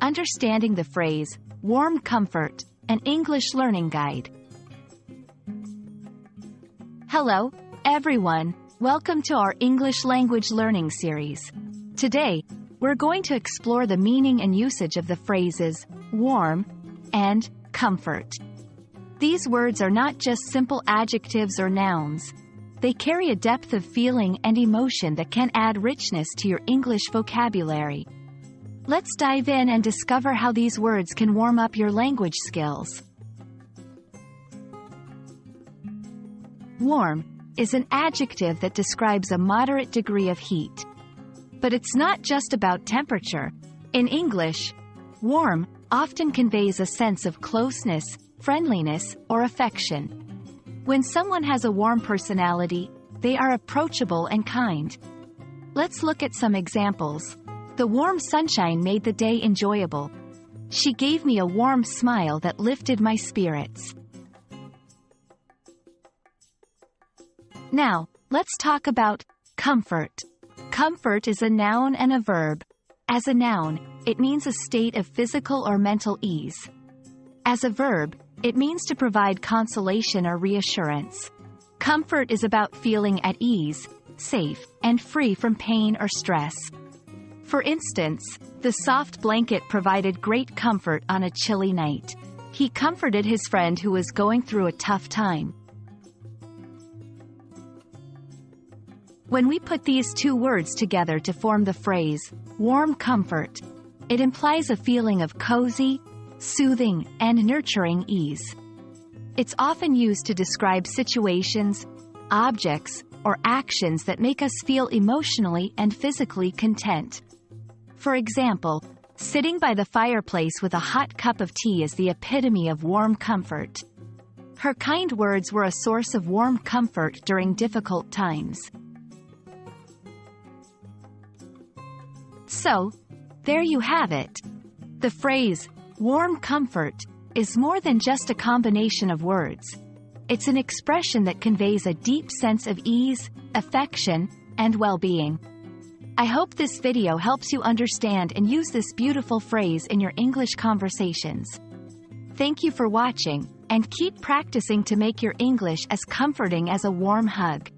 Understanding the phrase, warm comfort, an English learning guide. Hello, everyone. Welcome to our English language learning series. Today, we're going to explore the meaning and usage of the phrases warm and comfort. These words are not just simple adjectives or nouns. They carry a depth of feeling and emotion that can add richness to your English vocabulary. Let's dive in and discover how these words can warm up your language skills. Warm is an adjective that describes a moderate degree of heat. But it's not just about temperature. In English, warm often conveys a sense of closeness, friendliness, or affection. When someone has a warm personality, they are approachable and kind. Let's look at some examples. The warm sunshine made the day enjoyable. She gave me a warm smile that lifted my spirits. Now, let's talk about comfort. Comfort is a noun and a verb. As a noun, it means a state of physical or mental ease. As a verb, it means to provide consolation or reassurance. Comfort is about feeling at ease, safe, and free from pain or stress. For instance, the soft blanket provided great comfort on a chilly night. He comforted his friend who was going through a tough time. When we put these two words together to form the phrase, warm comfort, it implies a feeling of cozy, soothing, and nurturing ease. It's often used to describe situations, objects, or actions that make us feel emotionally and physically content. For example, sitting by the fireplace with a hot cup of tea is the epitome of warm comfort. Her kind words were a source of warm comfort during difficult times. So, there you have it. The phrase, warm comfort, is more than just a combination of words. It's an expression that conveys a deep sense of ease, affection, and well-being. I hope this video helps you understand and use this beautiful phrase in your English conversations. Thank you for watching, and keep practicing to make your English as comforting as a warm hug.